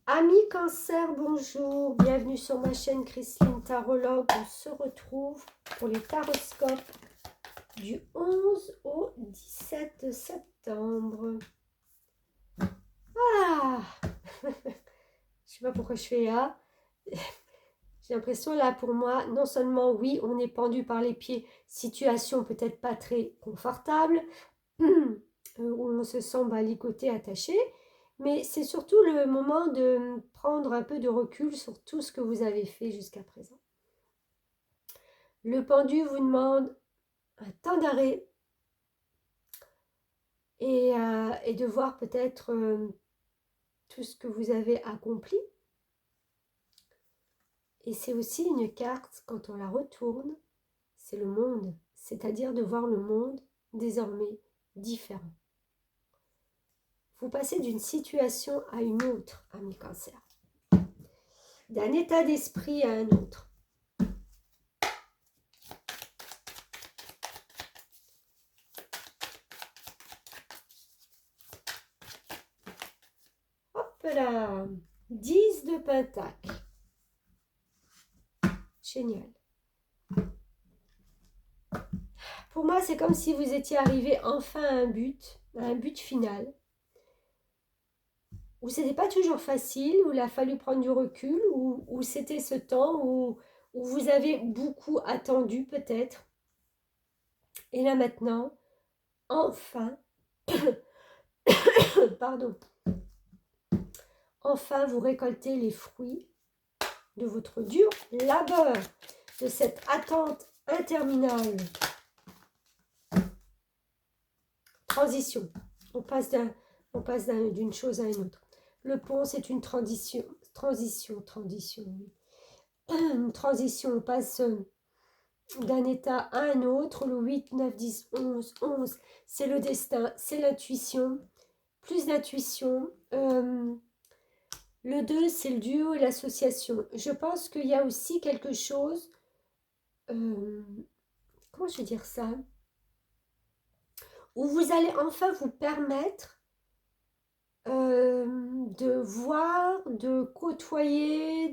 Amis Cancer, bonjour, bienvenue sur ma chaîne Christine Tarologue. On se retrouve pour les taroscopes du 11 au 17 septembre. Ah je sais pas pourquoi je fais A. J'ai l'impression là pour moi, non seulement oui, on est pendu par les pieds, situation peut-être pas très confortable, où on se sent ligoté, attaché, mais c'est surtout le moment de prendre un peu de recul sur tout ce que vous avez fait jusqu'à présent. Le pendu vous demande un temps d'arrêt et de voir peut-être tout ce que vous avez accompli. Et c'est aussi une carte, quand on la retourne, c'est le monde, c'est-à-dire de voir le monde désormais différent. Vous passez d'une situation à une autre, ami Cancer, d'un état d'esprit à un autre. Hop là, 10 de pentacle. Génial. Pour moi, c'est comme si vous étiez arrivé enfin à un but final, où ce n'était pas toujours facile, où il a fallu prendre du recul, où c'était ce temps où vous avez beaucoup attendu peut-être. Et là maintenant, enfin, pardon, enfin vous récoltez les fruits de votre dur labeur, de cette attente interminable. Transition, on passe d'une chose à une autre. Le pont, c'est une transition. Une transition, on passe d'un état à un autre. Le 8, 9, 10, 11, c'est le destin, c'est l'intuition, plus d'intuition. Le 2, c'est le duo et l'association. Je pense qu'il y a aussi quelque chose, comment je vais dire ça, où vous allez enfin vous permettre de voir, de côtoyer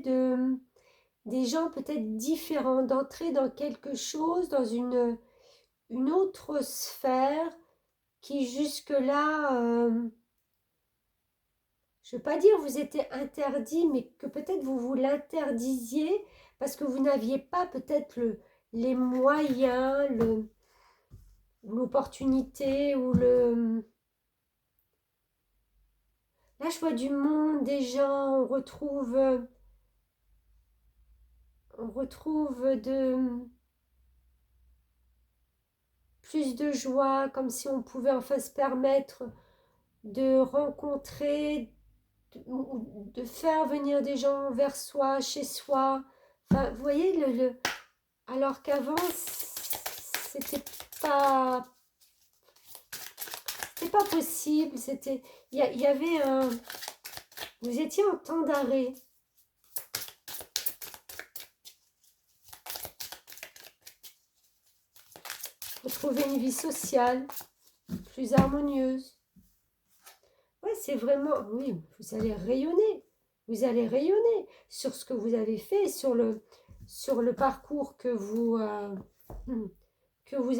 des gens peut-être différents, d'entrer dans quelque chose, dans une autre sphère qui jusque-là, je ne veux pas dire vous était interdit, mais que peut-être vous vous l'interdisiez parce que vous n'aviez pas peut-être les moyens, l'opportunité ou le... Là, je vois du monde, des gens, on retrouve plus de joie, comme si on pouvait enfin se permettre de rencontrer, de faire venir des gens vers soi, chez soi. Enfin, vous voyez, alors qu'avant, c'était pas possible. Il y avait un... Vous étiez en temps d'arrêt. Retrouver une vie sociale plus harmonieuse. Ouais, c'est vraiment... Oui, vous allez rayonner. Vous allez rayonner sur ce que vous avez fait, sur le parcours que vous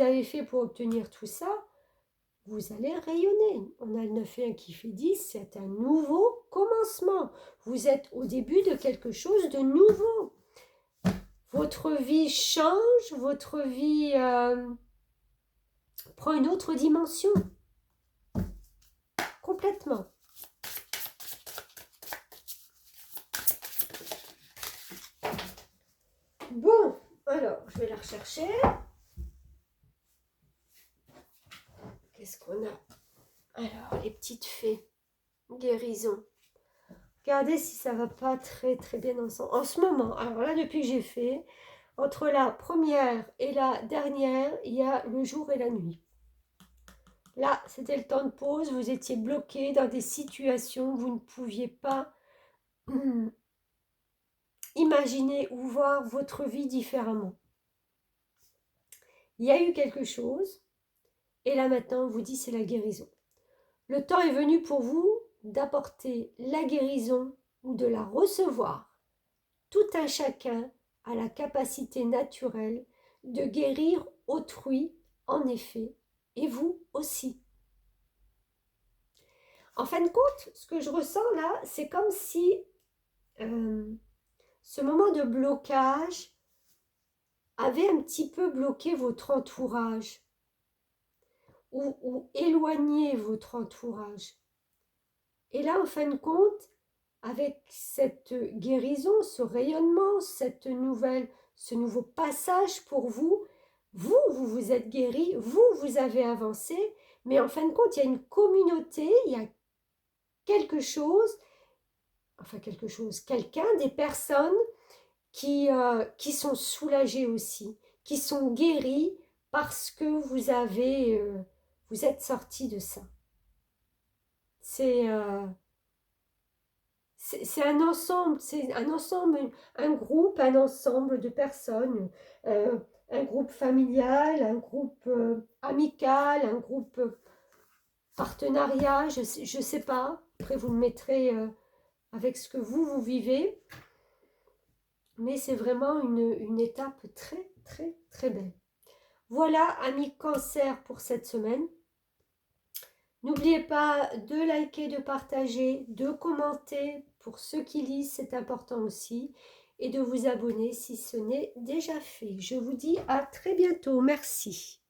avez fait pour obtenir tout ça. Vous allez rayonner. On a le 9 et 1 qui fait 10, c'est un nouveau commencement. Vous êtes au début de quelque chose de nouveau. Votre vie change, votre vie prend une autre dimension. Complètement. Bon, alors, je vais la rechercher. Qu'est-ce qu'on a? Alors, les petites fées. Guérison. Regardez si ça va pas très très bien ensemble. En ce moment, alors là, depuis que j'ai fait, entre la première et la dernière, il y a le jour et la nuit. Là, c'était le temps de pause. Vous étiez bloqué dans des situations où vous ne pouviez pas imaginer ou voir votre vie différemment. Il y a eu quelque chose. Et là maintenant, on vous dit c'est la guérison. Le temps est venu pour vous d'apporter la guérison ou de la recevoir. Tout un chacun a la capacité naturelle de guérir autrui, en effet, et vous aussi. En fin de compte, ce que je ressens là, c'est comme si ce moment de blocage avait un petit peu bloqué votre entourage ou éloigné votre entourage. Et là, en fin de compte, avec cette guérison, ce rayonnement, ce nouveau passage pour vous, vous êtes guéri, vous avez avancé, mais en fin de compte, il y a une communauté, il y a quelqu'un, des personnes qui sont soulagées aussi, qui sont guéries parce que vous êtes sortis de ça. C'est un ensemble, un groupe, un ensemble de personnes, un groupe familial, un groupe amical, un groupe partenariat, je sais pas. Après, vous le mettrez avec ce que vous vivez. Mais c'est vraiment une étape très, très, très belle. Voilà, amis cancer pour cette semaine. N'oubliez pas de liker, de partager, de commenter pour ceux qui lisent, c'est important aussi. Et de vous abonner si ce n'est déjà fait. Je vous dis à très bientôt. Merci.